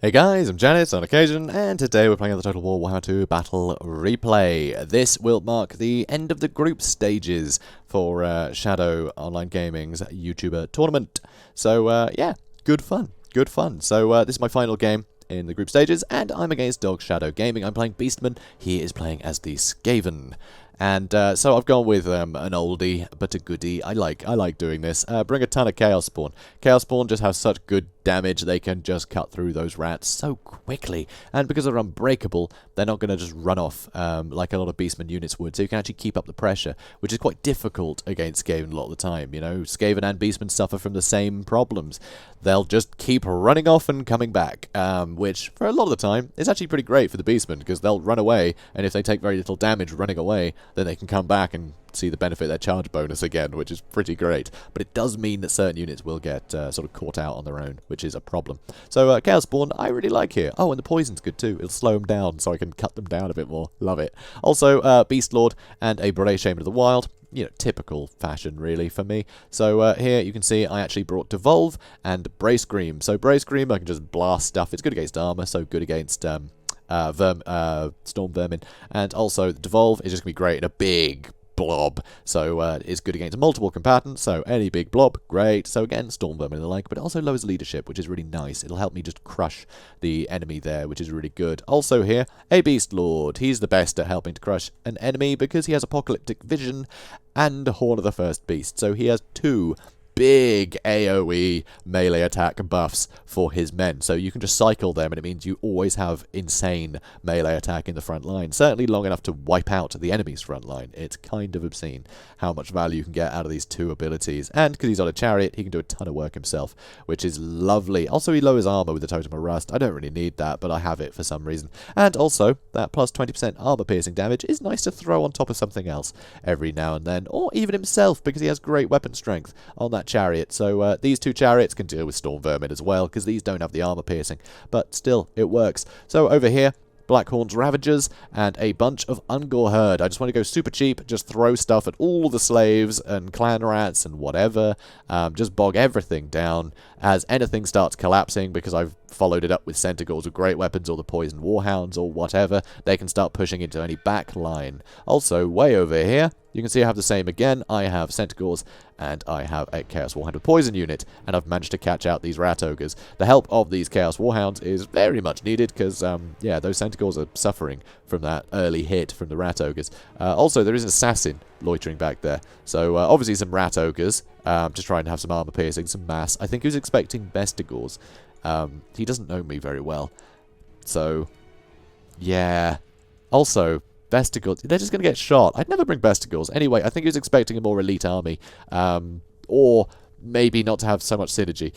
Hey guys, I'm JanetOnOccasion, and today we're playing the Total War Warhammer II Battle Replay. This will mark the end of the group stages for Shadow Online Gaming's YouTuber tournament. So yeah, good fun. So this is my final game in the group stages, and I'm against Dog Shadow Gaming. I'm playing Beastmen, he is playing as the Skaven. And so I've gone with an oldie, but a goodie. I like doing this. Bring a ton of Chaos Spawn. Chaos Spawn just have such good damage, they can just cut through those rats so quickly. And because they're unbreakable, they're not going to just run off like a lot of Beastmen units would. So you can actually keep up the pressure, which is quite difficult against Skaven a lot of the time. You know, Skaven and Beastmen suffer from the same problems. They'll just keep running off and coming back, which for a lot of the time is actually pretty great for the Beastmen, because they'll run away, and if they take very little damage running away, then they can come back and see the benefit of their charge bonus again, which is pretty great. But it does mean that certain units will get sort of caught out on their own, which is a problem. So Chaos Spawn, I really like here. Oh, and the poison's good too. It'll slow them down, so I can cut them down a bit more. Love it. Also, Beast Lord and a Bray Shaman of the Wild. You know, typical fashion, really, for me. So here you can see I actually brought Devolve and Bray Scream. So Bray Scream, I can just blast stuff. It's good against armor, so good against Storm Vermin. And also, Devolve is just going to be great in a big blob, so it's good against multiple combatants, so any big blob, great. So again, Storm Vermin and the like, but it also lowers leadership, which is really nice. It'll help me just crush the enemy there, which is really good. Also here, a Beast Lord. He's the best at helping to crush an enemy because he has Apocalyptic Vision and Horn of the First Beast, so he has two big AoE melee attack buffs for his men. So you can just cycle them, and it means you always have insane melee attack in the front line. Certainly long enough to wipe out the enemy's front line. It's kind of obscene how much value you can get out of these two abilities. And because he's on a chariot, he can do a ton of work himself, which is lovely. Also, he lowers armor with the Totem of Rust. I don't really need that, but I have it for some reason. And also, that plus 20% armor piercing damage is nice to throw on top of something else every now and then, or even himself, because he has great weapon strength on that chariot. So these two chariots can deal with Storm Vermin as well, because these don't have the armor piercing, but still, it works. So over here, Blackhorn's Ravagers and a bunch of Ungor Herd. I just want to go super cheap, just throw stuff at all the slaves and clan rats and whatever, just bog everything down as anything starts collapsing, because I've followed it up with Centaurs with great weapons or the Poison Warhounds or whatever. They can start pushing into any back line. Also, way over here, you can see I have the same again. I have Centaurs and I have a Chaos Warhound with Poison unit, and I've managed to catch out these Rat Ogres. The help of these Chaos Warhounds is very much needed, because, yeah, those Centaurs are suffering from that early hit from the Rat Ogres. Also, there is an Assassin loitering back there. So, obviously some Rat Ogres, just trying to have some armor piercing, some mass. I think he was expecting Bestigors. He doesn't know me very well. So, yeah. Also, Bestigors, they're just going to get shot. I'd never bring Bestigors. Anyway, I think he was expecting a more elite army. Or maybe not to have so much synergy.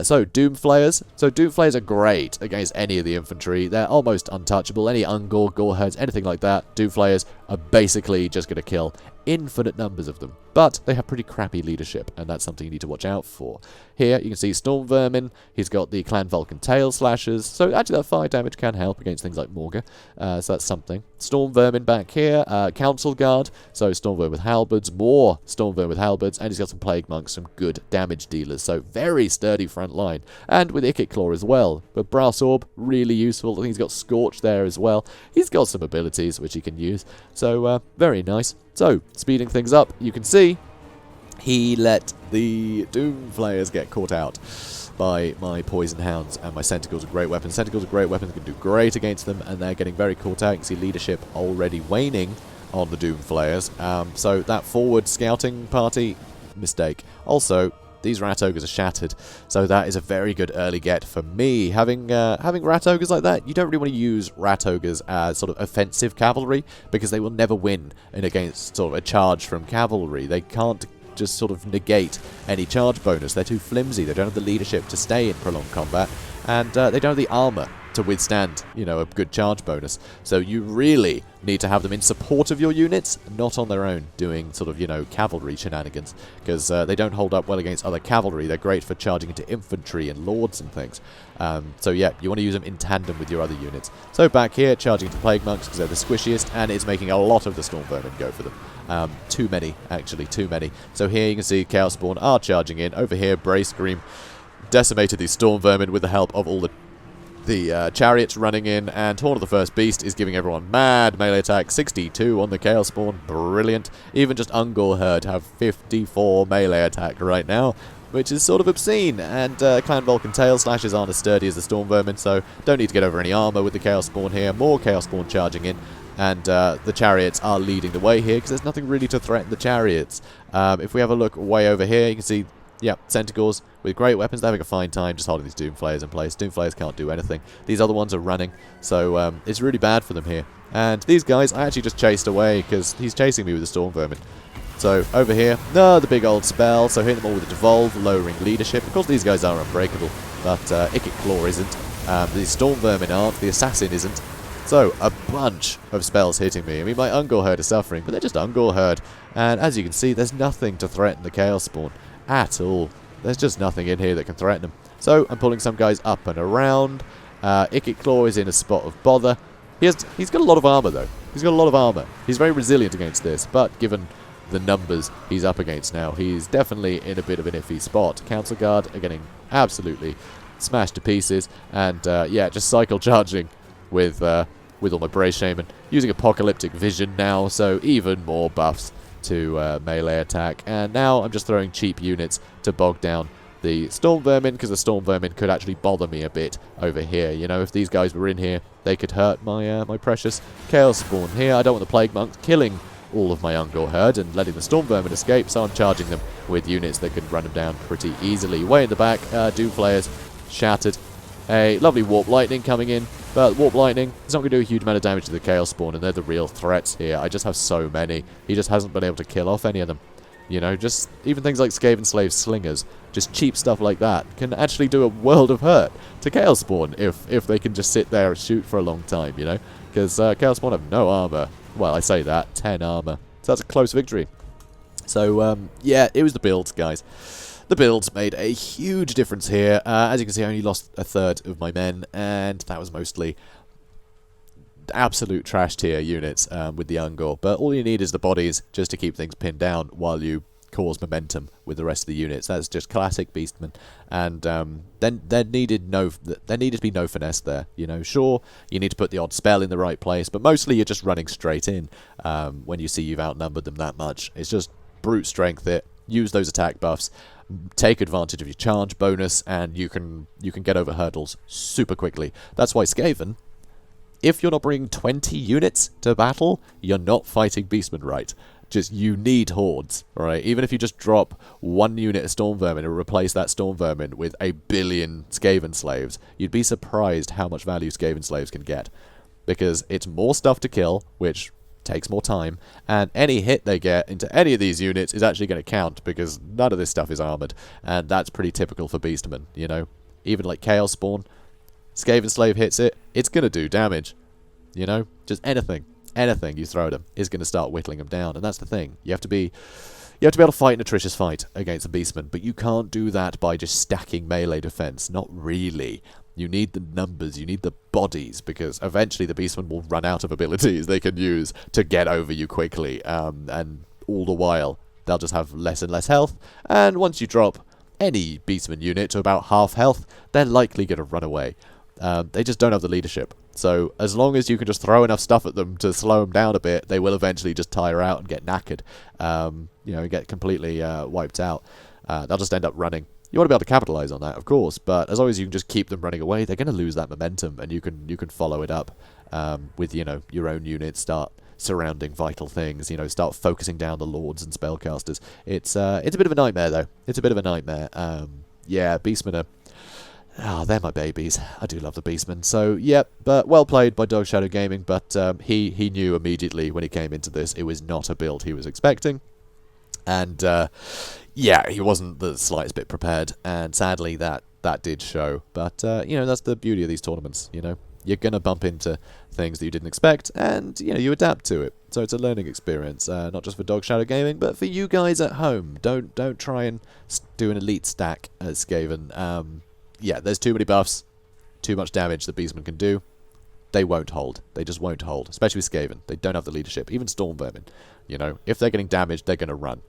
So, Doomflayers. So, Doomflayers are great against any of the infantry. They're almost untouchable. Any Ungor, Gore Herds, anything like that. Doomflayers are basically just going to kill infinite numbers of them. But they have pretty crappy leadership, and that's something you need to watch out for. Here, you can see Storm Vermin. He's got the Clan Vulcan Tail Slashers. So, actually, that fire damage can help against things like Morga. So, that's something. Storm Vermin back here. Council Guard. So, Storm Vermin with Halberds. More Storm Vermin with Halberds. And he's got some Plague Monks, some good damage dealers. So, very sturdy front line. And with Ikit Claw as well. But Brass Orb, really useful. I think he's got Scorch there as well. He's got some abilities which he can use. So, very nice. So, speeding things up, you can see he let the Doomflayers get caught out by my Poison Hounds, and my Centaurs are great weapons. Centaurs are great weapons, can do great against them, and they're getting very caught out. You can see leadership already waning on the Doomflayers. So that forward scouting party, mistake. Also, these Rat Ogres are shattered, so that is a very good early get for me. Having Rat Ogres like that, you don't really want to use Rat Ogres as sort of offensive cavalry, because they will never win in against sort of a charge from cavalry. They can't just sort of negate any charge bonus. They're too flimsy. They don't have the leadership to stay in prolonged combat, and they don't have the armor to withstand, you know, a good charge bonus. So you really need to have them in support of your units, not on their own, doing sort of, you know, cavalry shenanigans, because they don't hold up well against other cavalry. They're great for charging into infantry and lords and things. So yeah, you want to use them in tandem with your other units. So back here, charging into Plague Monks, because they're the squishiest, and it's making a lot of the Storm Vermin go for them. Too many, actually, too many. So here you can see Chaos Spawn are charging in. Over here, Bray Scream decimated these Storm Vermin with the help of all the the chariots running in, and Horn of the First Beast is giving everyone mad melee attack. 62 on the Chaos Spawn, brilliant. Even just Ungor Herd have 54 melee attack right now, which is sort of obscene. And Clan Vulcan Tail Slashes aren't as sturdy as the Storm Vermin, so don't need to get over any armor with the Chaos Spawn here. More Chaos Spawn charging in, and the chariots are leading the way here because there's nothing really to threaten the chariots. If we have a look way over here, you can see, yeah, Centaurs with great weapons. They're having a fine time just holding these Doomflayers in place. Doomflayers can't do anything. These other ones are running, so it's really bad for them here. And these guys I actually just chased away because he's chasing me with the Storm Vermin. So over here, the big old spell, so hitting them all with a Devolve, lowering leadership. Of course these guys are unbreakable, but Ikit Claw isn't. The Storm Vermin aren't, the Assassin isn't. So, a bunch of spells hitting me. I mean, my Ungor Herd is suffering, but they're just Ungor Herd. And as you can see, there's nothing to threaten the Chaos Spawn at all. There's just nothing in here that can threaten them. So, I'm pulling some guys up and around. Ikit Claw is in a spot of bother. He's got a lot of armor, though. He's got a lot of armor. He's very resilient against this, but given the numbers he's up against now, he's definitely in a bit of an iffy spot. Council Guard are getting absolutely smashed to pieces. And, yeah, just cycle charging with all my Bray Shaman, using Apocalyptic Vision now, so even more buffs to melee attack. And now I'm just throwing cheap units to bog down the Storm Vermin, because the Storm Vermin could actually bother me a bit over here. You know, if these guys were in here, they could hurt my my precious Chaos Spawn here. I don't want the Plague Monks killing all of my Ungor Herd and letting the Storm Vermin escape, so I'm charging them with units that can run them down pretty easily. Way in the back, Doomflayers shattered. A lovely Warp Lightning coming in, but Warp Lightning is not going to do a huge amount of damage to the Chaos Spawn, and they're the real threats here. I just have so many. He just hasn't been able to kill off any of them. You know, just even things like Skaven Slave Slingers, just cheap stuff like that, can actually do a world of hurt to Chaos Spawn if they can just sit there and shoot for a long time, you know? Because Chaos Spawn have no armor. Well, I say that, 10 armor. So that's a close victory. So, yeah, it was the builds, guys. The builds made a huge difference here. As you can see, I only lost a third of my men, and that was mostly absolute trash tier units with the Ungor. But all you need is the bodies just to keep things pinned down while you cause momentum with the rest of the units. That's just classic Beastmen. And then there needed to be no finesse there. You know, sure, you need to put the odd spell in the right place, but mostly you're just running straight in when you see you've outnumbered them that much. It's just brute strength it. Use those attack buffs. Take advantage of your charge bonus, and you can get over hurdles super quickly. That's why Skaven, if you're not bringing 20 units to battle, you're not fighting Beastmen right. Just, you need hordes, alright? Even if you just drop one unit of Storm Vermin and replace that Storm Vermin with a billion Skaven Slaves, you'd be surprised how much value Skaven Slaves can get. Because it's more stuff to kill, which takes more time, and any hit they get into any of these units is actually going to count, because none of this stuff is armored, and that's pretty typical for Beastmen, you know? Even like Chaos Spawn, Skaven Slave hits it, it's going to do damage, you know? Just anything you throw at them is going to start whittling them down, and that's the thing. You have to be able to fight an atrocious fight against a Beastman, but you can't do that by just stacking melee defense. Not really. You need the numbers, you need the bodies, because eventually the Beastmen will run out of abilities they can use to get over you quickly, and all the while they'll just have less and less health, and once you drop any Beastman unit to about half health, they're likely going to run away. They just don't have the leadership. So as long as you can just throw enough stuff at them to slow them down a bit, they will eventually just tire out and get knackered, you know, and get completely wiped out. They'll just end up running. You want to be able to capitalize on that, of course, but as long as you can just keep them running away, they're going to lose that momentum, and you can follow it up with, you know, your own units, start surrounding vital things, you know, start focusing down the lords and spellcasters. It's a bit of a nightmare, though. It's a bit of a nightmare. Yeah, Beastmen are... they're my babies. I do love the Beastmen. So, yep, but well played by Dog Shadow Gaming, but he knew immediately when he came into this it was not a build he was expecting. And, yeah, he wasn't the slightest bit prepared, and sadly that did show. But, you know, that's the beauty of these tournaments, you know. You're going to bump into things that you didn't expect, and, you know, you adapt to it. So it's a learning experience, not just for Dog Shadow Gaming, but for you guys at home. Don't try and do an elite stack as Skaven. Yeah, there's too many buffs, too much damage that Beastmen can do. They won't hold. They just won't hold, especially with Skaven. They don't have the leadership. Even Storm Vermin, you know, if they're getting damaged, they're going to run.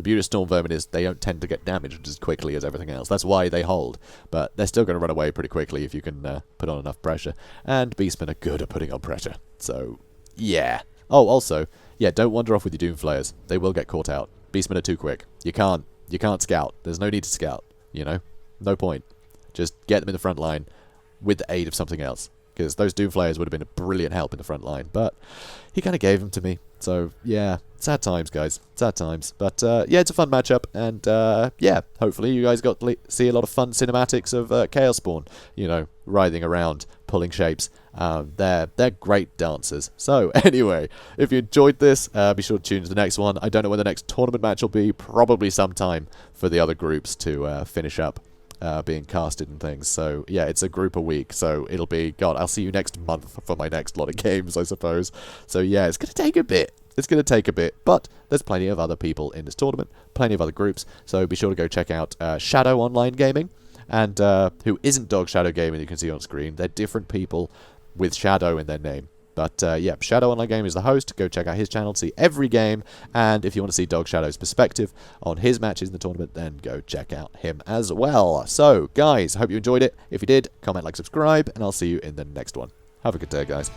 The beauty of Storm Vermin is they don't tend to get damaged as quickly as everything else. That's why they hold. But they're still going to run away pretty quickly if you can put on enough pressure. And Beastmen are good at putting on pressure. So, yeah. Oh, also, yeah, don't wander off with your Doomflayers. They will get caught out. Beastmen are too quick. You can't scout. There's no need to scout, you know? No point. Just get them in the front line with the aid of something else. Because those Doomflayers would have been a brilliant help in the front line. But he kind of gave them to me. So, yeah, sad times, guys. Sad times. But, yeah, it's a fun matchup. And, yeah, hopefully you guys got to see a lot of fun cinematics of Chaos Spawn. You know, writhing around, pulling shapes. They're great dancers. So, anyway, if you enjoyed this, be sure to tune to the next one. I don't know when the next tournament match will be. Probably sometime for the other groups to finish up. Being casted and things. So, yeah, it's a group a week. So, it'll be, God, I'll see you next month for my next lot of games, I suppose. So, yeah, it's going to take a bit. It's going to take a bit. But there's plenty of other people in this tournament. Plenty of other groups. So, be sure to go check out Shadow Online Gaming. And who isn't Dog Shadow Gaming, you can see on screen. They're different people with Shadow in their name. But, yeah, Shadow Online Gaming is the host. Go check out his channel to see every game. And if you want to see Dog Shadow's perspective on his matches in the tournament, then go check out him as well. So, guys, I hope you enjoyed it. If you did, comment, like, subscribe, and I'll see you in the next one. Have a good day, guys.